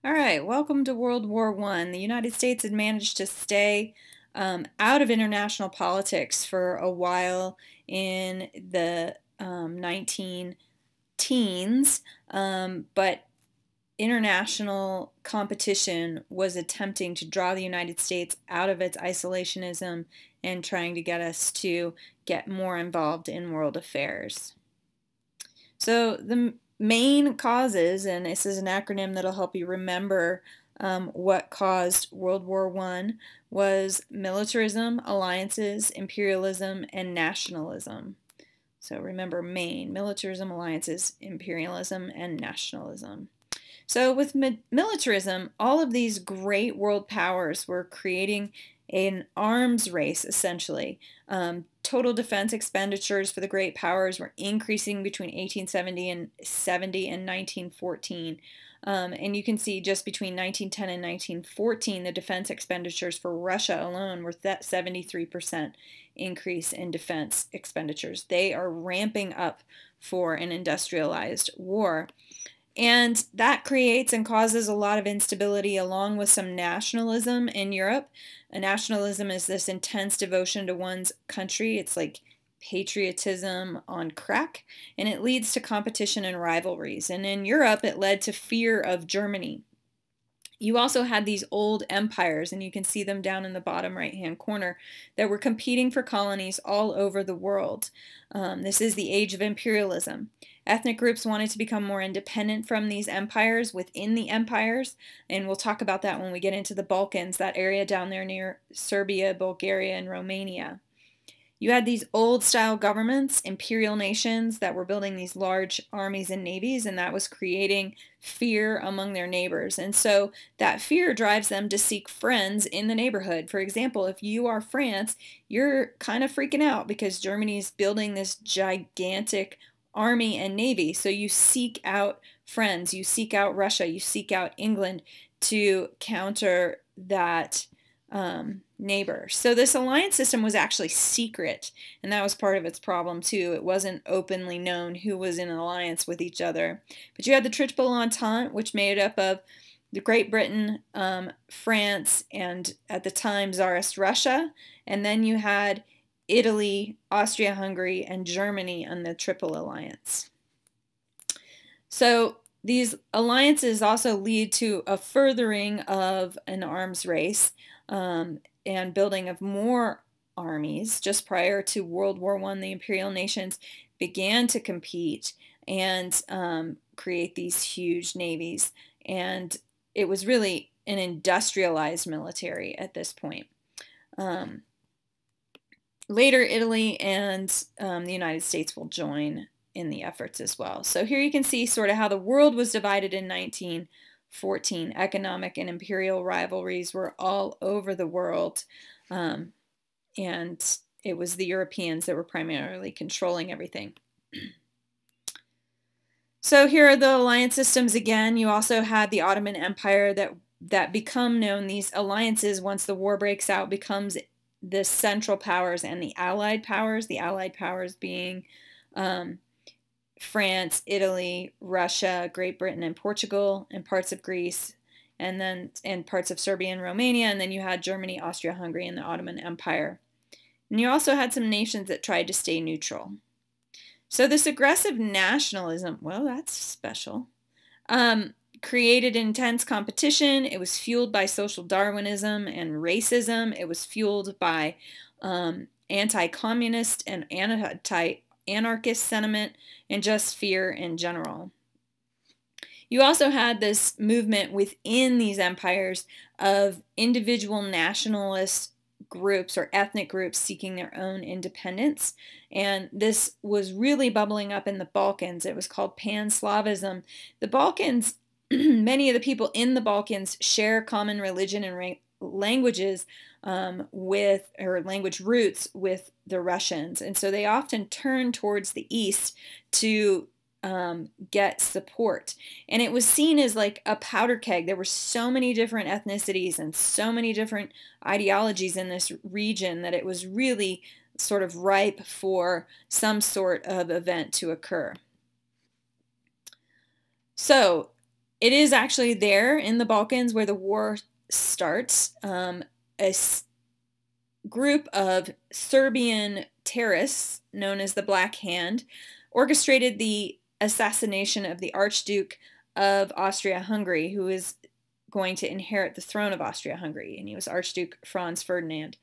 All right, welcome to World War I. The United States had managed to stay out of international politics for a while in the 19 teens, but international competition was attempting to draw the United States out of its isolationism and trying to get us to get more involved in world affairs. So the main causes, and this is an acronym that'll help you remember what caused World War I, was militarism, alliances, imperialism, and nationalism. So remember main: militarism, alliances, imperialism, and nationalism. So with militarism, all of these great world powers were creating an arms race, essentially. Total defense expenditures for the great powers were increasing between 1870 and 1914. And you can see just between 1910 and 1914, the defense expenditures for Russia alone were that 73% increase in defense expenditures. They are ramping up for an industrialized war. And that creates and causes a lot of instability along with some nationalism in Europe. A nationalism is this intense devotion to one's country. It's like patriotism on crack, and it leads to competition and rivalries. And in Europe, it led to fear of Germany. You also had these old empires, and you can see them down in the bottom right-hand corner, that were competing for colonies all over the world. This is the age of imperialism. Ethnic groups wanted to become more independent from these empires within the empires, and we'll talk about that when we get into the Balkans, that area down there near Serbia, Bulgaria, and Romania. You had these old-style governments, imperial nations that were building these large armies and navies, and that was creating fear among their neighbors. And so that fear drives them to seek friends in the neighborhood. For example, if you are France, you're kind of freaking out because Germany's building this gigantic army and navy. So you seek out friends, you seek out Russia, you seek out England to counter that neighbor. So this alliance system was actually secret, and that was part of its problem too. It wasn't openly known who was in an alliance with each other. But you had the Triple Entente, which made up of the Great Britain, France, and at the time Tsarist Russia, and then you had Italy, Austria-Hungary, and Germany on the Triple Alliance. So these alliances also lead to a furthering of an arms race and building of more armies. Just prior to World War I, the imperial nations began to compete and create these huge navies. And it was really an industrialized military at this point. Later, Italy and the United States will join in the efforts as well. So here you can see sort of how the world was divided in 1914. Economic and imperial rivalries were all over the world, and it was the Europeans that were primarily controlling everything. So here are the alliance systems again. You also had the Ottoman Empire that become known, these alliances, once the war breaks out, becomes the Central Powers and the Allied Powers being France, Italy, Russia, Great Britain, and Portugal, and parts of Greece, and parts of Serbia and Romania, and then you had Germany, Austria-Hungary, and the Ottoman Empire. And you also had some nations that tried to stay neutral. So this aggressive nationalism, well, that's special, created intense competition. It was fueled by social Darwinism and racism. It was fueled by anti-communist and anti-anarchist sentiment and just fear in general. You also had this movement within these empires of individual nationalist groups or ethnic groups seeking their own independence. And this was really bubbling up in the Balkans. It was called Pan-Slavism. The Balkans, many of the people in the Balkans share common religion and languages language roots with the Russians. And so they often turn towards the east to get support. And it was seen as like a powder keg. There were so many different ethnicities and so many different ideologies in this region that it was really sort of ripe for some sort of event to occur. So it is actually there in the Balkans where the war starts. A group of Serbian terrorists, known as the Black Hand, orchestrated the assassination of the Archduke of Austria-Hungary, who is going to inherit the throne of Austria-Hungary, and he was Archduke Franz Ferdinand.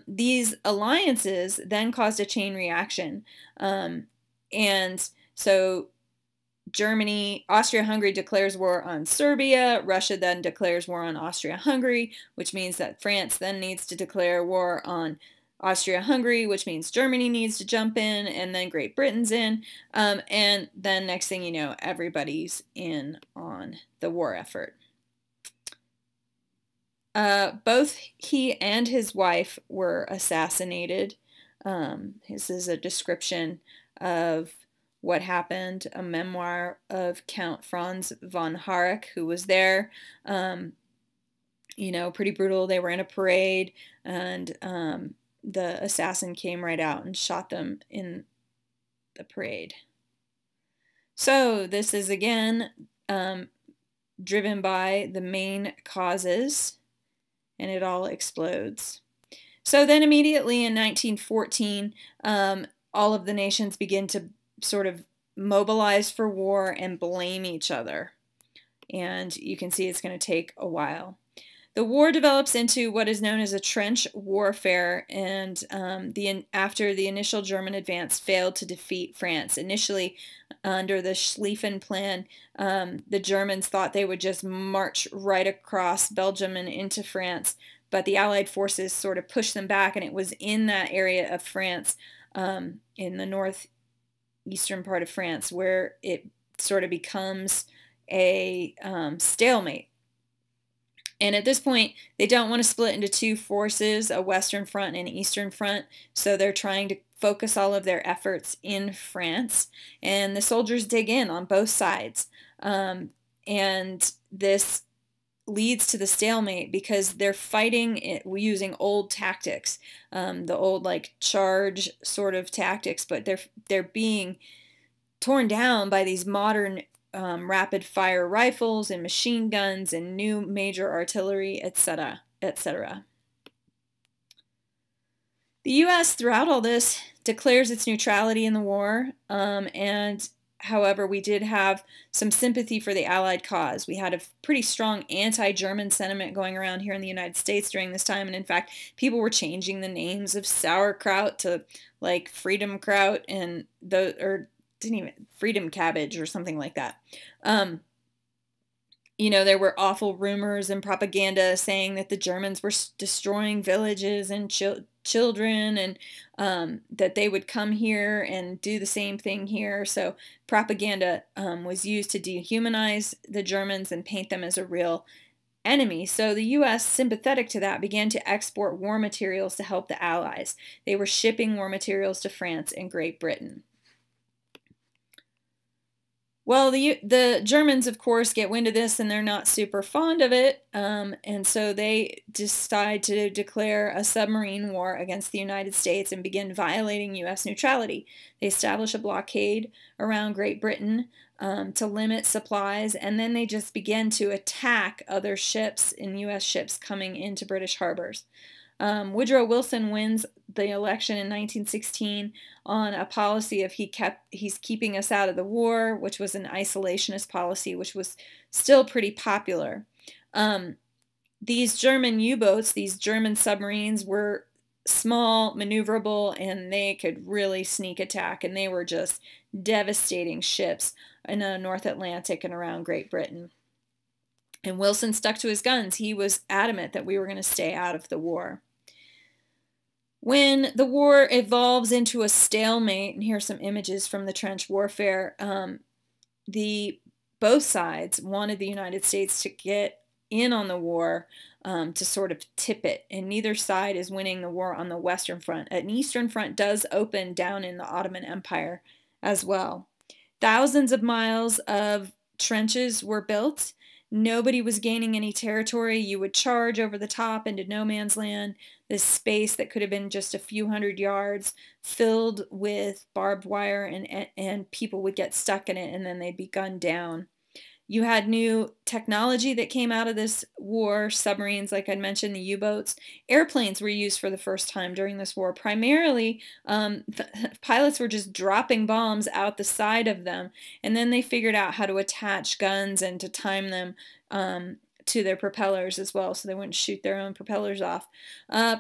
These alliances then caused a chain reaction, and so Germany, Austria-Hungary declares war on Serbia. Russia then declares war on Austria-Hungary, which means that France then needs to declare war on Austria-Hungary, which means Germany needs to jump in, and then Great Britain's in. And then next thing you know, everybody's in on the war effort. Both he and his wife were assassinated. This is a description of what happened, a memoir of Count Franz von Harek, who was there. You know, pretty brutal. They were in a parade, and the assassin came right out and shot them in the parade. So this is again driven by the main causes, and it all explodes. So then immediately in 1914, all of the nations begin to sort of mobilize for war and blame each other. And you can see it's going to take a while. The war develops into what is known as a trench warfare, and after the initial German advance failed to defeat France. Initially, under the Schlieffen Plan, the Germans thought they would just march right across Belgium and into France, but the Allied forces sort of pushed them back, and it was in that area of France, in the northeastern part of France, where it sort of becomes a stalemate. And at this point, they don't want to split into two forces, a Western Front and an Eastern Front, so they're trying to focus all of their efforts in France. And the soldiers dig in on both sides. And this leads to the stalemate because they're fighting using old tactics, the old like charge sort of tactics, but they're being torn down by these modern rapid fire rifles and machine guns and new major artillery, etc., etc. The U.S. throughout all this declares its neutrality in the war, and however, we did have some sympathy for the Allied cause. We had a pretty strong anti-German sentiment going around here in the United States during this time, and in fact, people were changing the names of sauerkraut to like freedom kraut and freedom cabbage or something like that. You know, there were awful rumors and propaganda saying that the Germans were destroying villages and children, and that they would come here and do the same thing here. So propaganda was used to dehumanize the Germans and paint them as a real enemy. So the U.S., sympathetic to that, began to export war materials to help the Allies. They were shipping war materials to France and Great Britain. Well, the Germans, of course, get wind of this, and they're not super fond of it, and so they decide to declare a submarine war against the United States and begin violating U.S. neutrality. They establish a blockade around Great Britain to limit supplies, and then they just begin to attack other ships and U.S. ships coming into British harbors. Woodrow Wilson wins the election in 1916 on a policy of he's keeping us out of the war, which was an isolationist policy, which was still pretty popular. These German U-boats, these German submarines, were small, maneuverable, and they could really sneak attack, and they were just devastating ships in the North Atlantic and around Great Britain. And Wilson stuck to his guns. He was adamant that we were going to stay out of the war. When the war evolves into a stalemate, and here's some images from the trench warfare, both sides wanted the United States to get in on the war to sort of tip it, and neither side is winning the war on the Western Front. An Eastern Front does open down in the Ottoman Empire as well. Thousands of miles of trenches were built. Nobody was gaining any territory. You would charge over the top into no man's land, this space that could have been just a few hundred yards filled with barbed wire, and people would get stuck in it, and then they'd be gunned down. You had new technology that came out of this war, submarines, like I mentioned, the U-boats. Airplanes were used for the first time during this war. Primarily, pilots were just dropping bombs out the side of them, and then they figured out how to attach guns and to time them to their propellers as well, so they wouldn't shoot their own propellers off.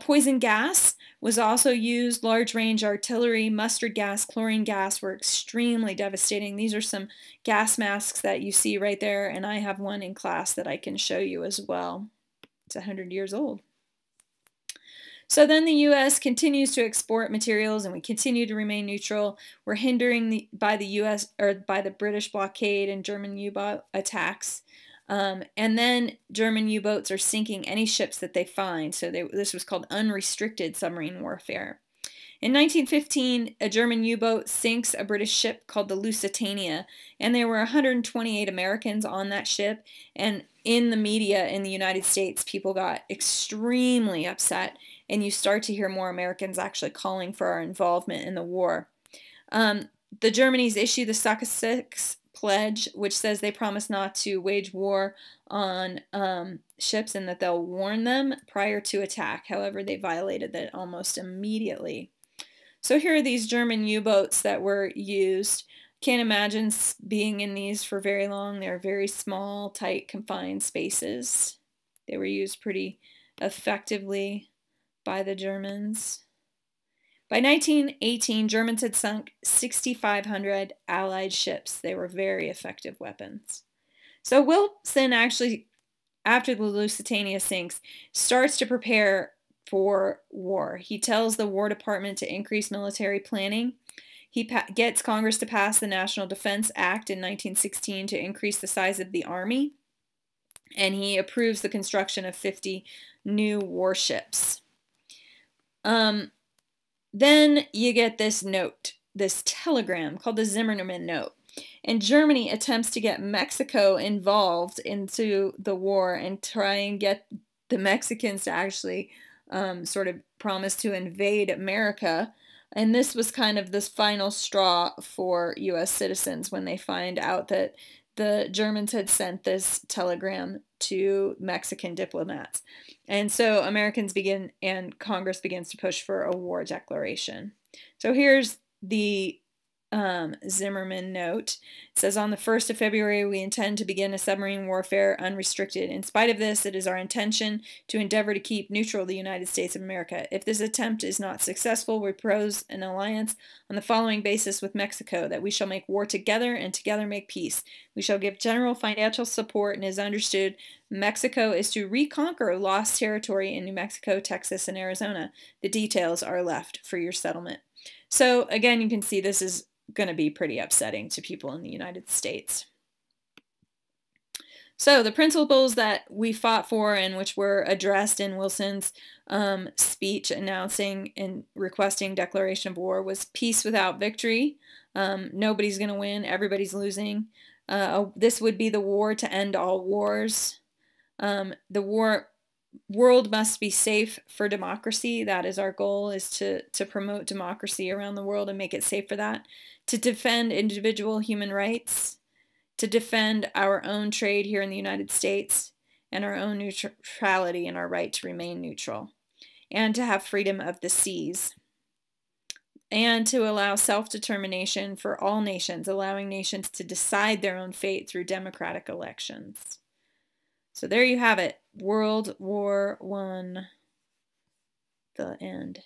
Poison gas was also used. Large range artillery, mustard gas, chlorine gas were extremely devastating. These are some gas masks that you see right there, and I have one in class that I can show you as well. It's 100 years old. So then the U.S. continues to export materials, and we continue to remain neutral. We're hindered by the U.S. or by the British blockade and German U-boat attacks. And then German U-boats are sinking any ships that they find. So this was called unrestricted submarine warfare. In 1915, a German U-boat sinks a British ship called the Lusitania, and there were 128 Americans on that ship. And in the media in the United States, people got extremely upset, and you start to hear more Americans actually calling for our involvement in the war. The Germans issue the Success Pledge, which says they promise not to wage war on ships and that they'll warn them prior to attack. However, they violated that almost immediately. So here are these German U-boats that were used. Can't imagine being in these for very long. They're very small, tight, confined spaces. They were used pretty effectively by the Germans. By 1918, Germans had sunk 6,500 Allied ships. They were very effective weapons. So Wilson actually, after the Lusitania sinks, starts to prepare for war. He tells the War Department to increase military planning. He gets Congress to pass the National Defense Act in 1916 to increase the size of the Army. And he approves the construction of 50 new warships. Then you get this note, this telegram called the Zimmerman Note. And Germany attempts to get Mexico involved into the war and try and get the Mexicans to actually sort of promise to invade America. And this was kind of this final straw for U.S. citizens when they find out that the Germans had sent this telegram to Mexican diplomats. And so Americans begin, and Congress begins to push for a war declaration. So here's the Zimmerman Note. It says, on the 1st of February, we intend to begin a submarine warfare unrestricted. In spite of this, it is our intention to endeavor to keep neutral the United States of America. If this attempt is not successful, we propose an alliance on the following basis with Mexico, that we shall make war together and together make peace. We shall give general financial support, and it is understood Mexico is to reconquer lost territory in New Mexico, Texas, and Arizona. The details are left for your settlement. So again, you can see this is going to be pretty upsetting to people in the United States. So the principles that we fought for and which were addressed in Wilson's speech announcing and requesting declaration of war was peace without victory. Nobody's going to win. Everybody's losing. This would be the war to end all wars. The world must be safe for democracy. That is our goal, is to promote democracy around the world and make it safe for that. To defend individual human rights, to defend our own trade here in the United States, and our own neutrality and our right to remain neutral, and to have freedom of the seas, and to allow self-determination for all nations, allowing nations to decide their own fate through democratic elections. So there you have it, World War I, the end.